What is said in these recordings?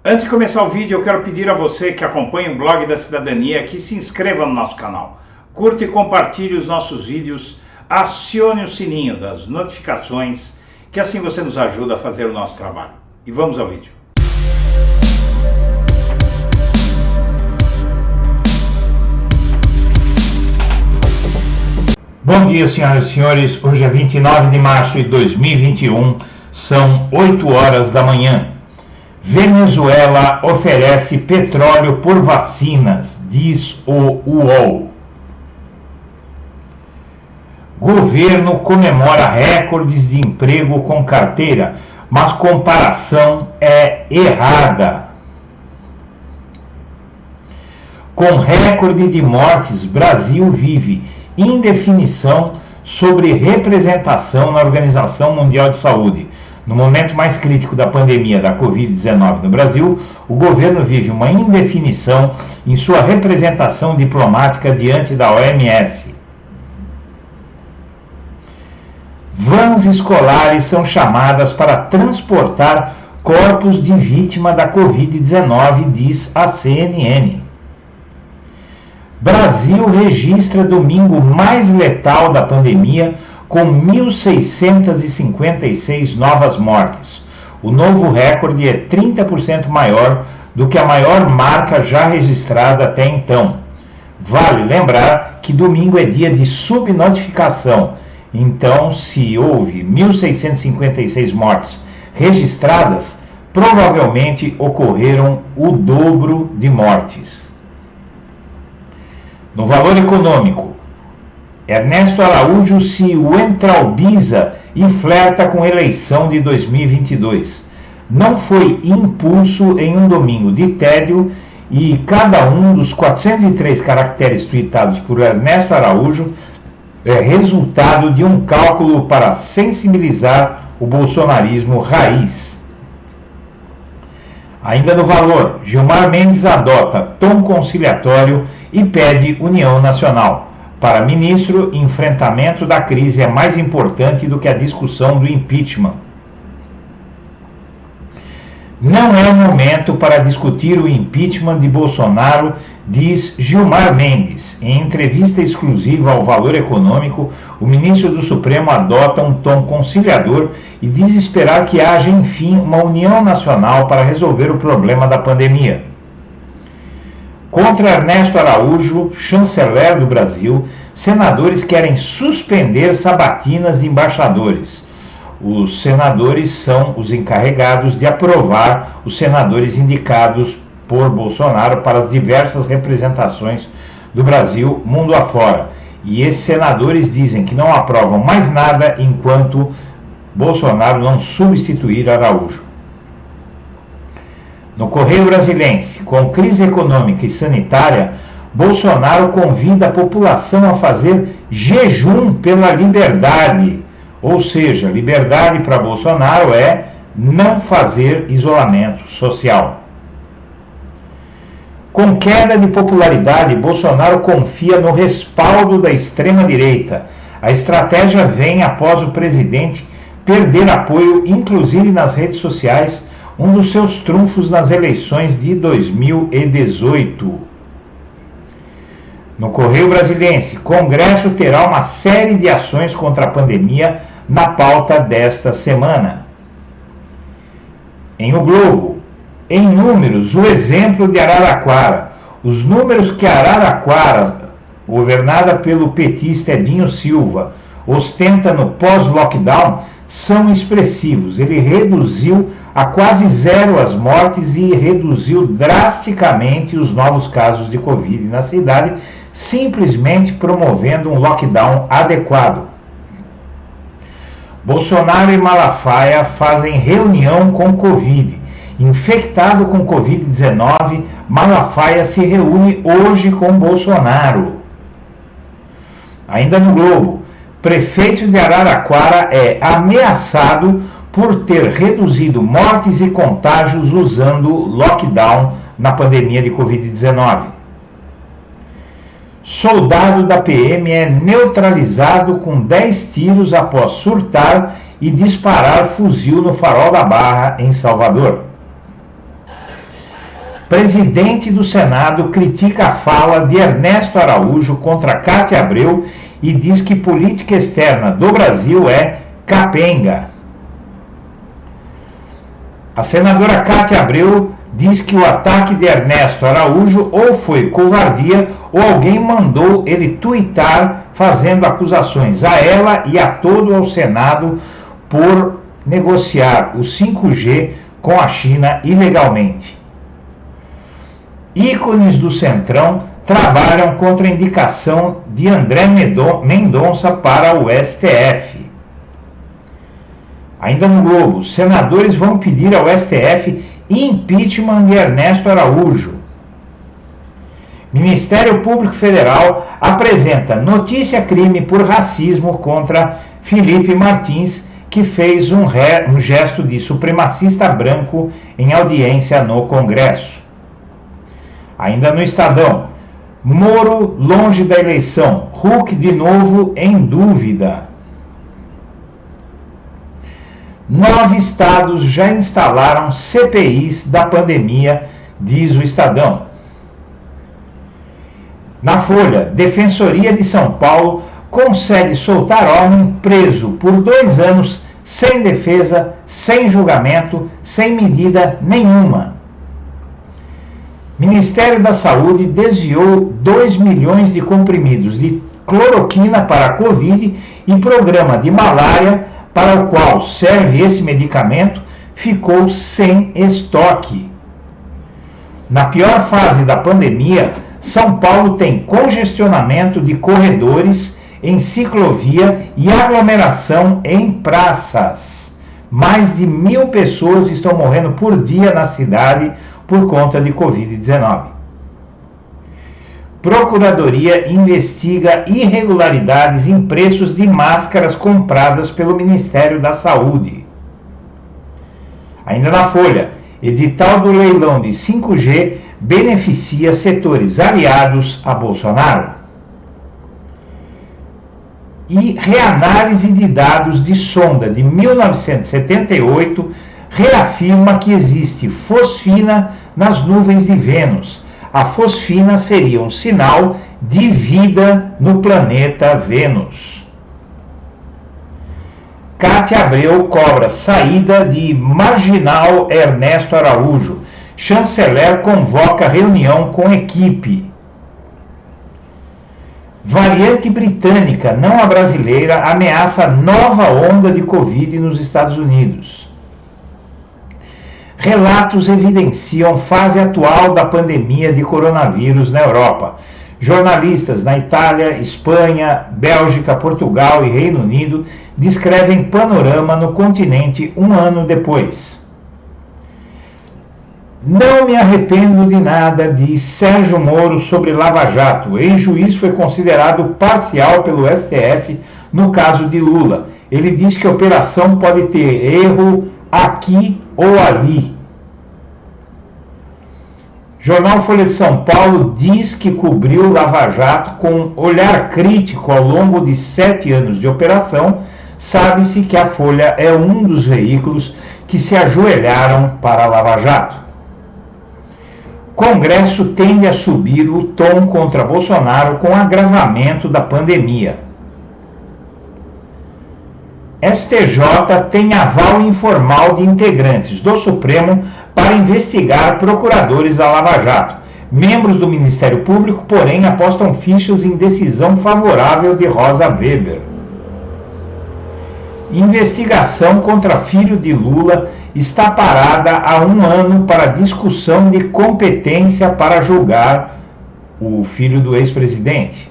Antes de começar o vídeo, eu quero pedir a você que acompanha o Blog da Cidadania que se inscreva no nosso canal, curta e compartilhe os nossos vídeos, acione o sininho das notificações, que assim você nos ajuda a fazer o nosso trabalho. E vamos ao vídeo. Bom dia, senhoras e senhores. Hoje é 29 de março de 2021, são 8 horas da manhã. Venezuela oferece petróleo por vacinas, diz o UOL. Governo comemora recordes de emprego com carteira, mas comparação é errada. Com recorde de mortes, Brasil vive indefinição sobre representação na Organização Mundial de Saúde. No momento mais crítico da pandemia da Covid-19 no Brasil, o governo vive uma indefinição em sua representação diplomática diante da OMS. Vans escolares são chamadas para transportar corpos de vítima da Covid-19, diz a CNN. Brasil registra domingo mais letal da pandemia, com 1.656 novas mortes. O novo recorde é 30% maior do que a maior marca já registrada até então. Vale lembrar que domingo é dia de subnotificação, então se houve 1.656 mortes registradas, provavelmente ocorreram o dobro de mortes. No valor econômico, Ernesto Araújo se entralbiza e flerta com a eleição de 2022. Não foi impulso em um domingo de tédio e cada um dos 403 caracteres tuitados por Ernesto Araújo é resultado de um cálculo para sensibilizar o bolsonarismo raiz. Ainda no valor, Gilmar Mendes adota tom conciliatório e pede união nacional. Para ministro, enfrentamento da crise é mais importante do que a discussão do impeachment. Não é o momento para discutir o impeachment de Bolsonaro, diz Gilmar Mendes. Em entrevista exclusiva ao Valor Econômico, o ministro do Supremo adota um tom conciliador e diz esperar que haja, enfim, uma união nacional para resolver o problema da pandemia. Contra Ernesto Araújo, chanceler do Brasil, senadores querem suspender sabatinas de embaixadores. Os senadores são os encarregados de aprovar os senadores indicados por Bolsonaro para as diversas representações do Brasil mundo afora. E esses senadores dizem que não aprovam mais nada enquanto Bolsonaro não substituir Araújo. No Correio Brasiliense, com crise econômica e sanitária, Bolsonaro convida a população a fazer jejum pela liberdade. Ou seja, liberdade para Bolsonaro é não fazer isolamento social. Com queda de popularidade, Bolsonaro confia no respaldo da extrema-direita. A estratégia vem após o presidente perder apoio, inclusive nas redes sociais, um dos seus trunfos nas eleições de 2018. No Correio Brasiliense, Congresso terá uma série de ações contra a pandemia na pauta desta semana. Em O Globo, em números, o exemplo de Araraquara. Os números que Araraquara, governada pelo petista Edinho Silva, ostenta no pós-lockdown são expressivos. Ele reduziu a quase zero as mortes e reduziu drasticamente os novos casos de Covid na cidade, simplesmente promovendo um lockdown adequado. Bolsonaro e Malafaia fazem reunião com Covid. Infectado com Covid-19, Malafaia se reúne hoje com Bolsonaro. Ainda no Globo, prefeito de Araraquara é ameaçado por ter reduzido mortes e contágios usando lockdown na pandemia de Covid-19. Soldado da PM é neutralizado com 10 tiros após surtar e disparar fuzil no Farol da Barra, em Salvador. Presidente do Senado critica a fala de Ernesto Araújo contra Cátia Abreu e diz que política externa do Brasil é capenga. A senadora Cátia Abreu diz que o ataque de Ernesto Araújo ou foi covardia ou alguém mandou ele tuitar fazendo acusações a ela e a todo o Senado por negociar o 5G com a China ilegalmente. Ícones do Centrão trabalham contra a indicação de André Mendonça para o STF. Ainda no Globo, senadores vão pedir ao STF impeachment de Ernesto Araújo. Ministério Público Federal apresenta notícia-crime por racismo contra Felipe Martins, que fez um gesto de supremacista branco em audiência no Congresso. Ainda no Estadão, Moro longe da eleição, Huck de novo em dúvida. 9 estados já instalaram CPIs da pandemia, diz o Estadão. Na Folha, Defensoria de São Paulo consegue soltar homem preso por 2 anos sem defesa, sem julgamento, sem medida nenhuma. Ministério da Saúde desviou 2 milhões de comprimidos de cloroquina para a Covid e programa de malária para o qual serve esse medicamento ficou sem estoque. Na pior fase da pandemia, São Paulo tem congestionamento de corredores em ciclovia e aglomeração em praças. Mais de 1.000 pessoas estão morrendo por dia na cidade por conta de Covid-19. Procuradoria investiga irregularidades em preços de máscaras compradas pelo Ministério da Saúde. Ainda na Folha, edital do leilão de 5G beneficia setores aliados a Bolsonaro. E reanálise de dados de sonda de 1978 reafirma que existe fosfina nas nuvens de Vênus. A fosfina seria um sinal de vida no planeta Vênus. Cátia Abreu cobra saída de marginal Ernesto Araújo. Chanceler convoca reunião com equipe. Variante britânica, não a brasileira, ameaça nova onda de Covid nos Estados Unidos. Relatos evidenciam fase atual da pandemia de coronavírus na Europa. Jornalistas na Itália, Espanha, Bélgica, Portugal e Reino Unido descrevem panorama no continente um ano depois. Não me arrependo de nada, diz Sérgio Moro sobre Lava Jato. O ex-juiz foi considerado parcial pelo STF no caso de Lula. Ele diz que a operação pode ter erro aqui ou ali. Jornal Folha de São Paulo diz que cobriu Lava Jato com olhar crítico ao longo de 7 anos de operação. Sabe-se que a Folha é um dos veículos que se ajoelharam para Lava Jato. Congresso tende a subir o tom contra Bolsonaro com o agravamento da pandemia. STJ tem aval informal de integrantes do Supremo para investigar procuradores da Lava Jato. Membros do Ministério Público, porém, apostam fichas em decisão favorável de Rosa Weber. Investigação contra filho de Lula está parada há 1 ano para discussão de competência para julgar o filho do ex-presidente.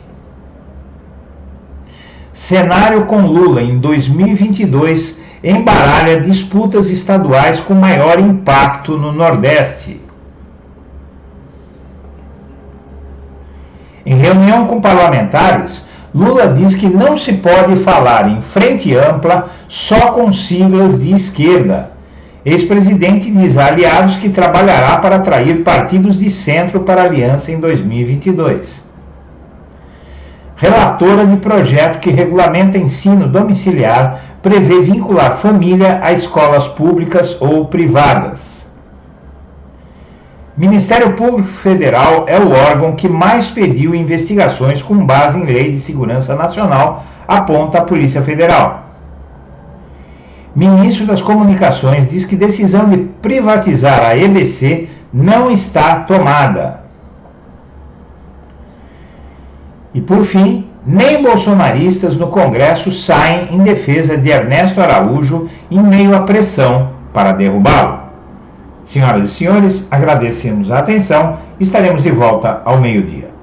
Cenário com Lula em 2022 embaralha disputas estaduais com maior impacto no Nordeste. Em reunião com parlamentares, Lula diz que não se pode falar em frente ampla só com siglas de esquerda. Ex-presidente diz a aliados que trabalhará para atrair partidos de centro para a aliança em 2022. Relatora de projeto que regulamenta ensino domiciliar prevê vincular família a escolas públicas ou privadas. Ministério Público Federal é o órgão que mais pediu investigações com base em Lei de Segurança Nacional, aponta a Polícia Federal. Ministro das Comunicações diz que decisão de privatizar a EBC não está tomada. E por fim, nem bolsonaristas no Congresso saem em defesa de Ernesto Araújo em meio à pressão para derrubá-lo. Senhoras e senhores, agradecemos a atenção. Estaremos de volta ao meio-dia.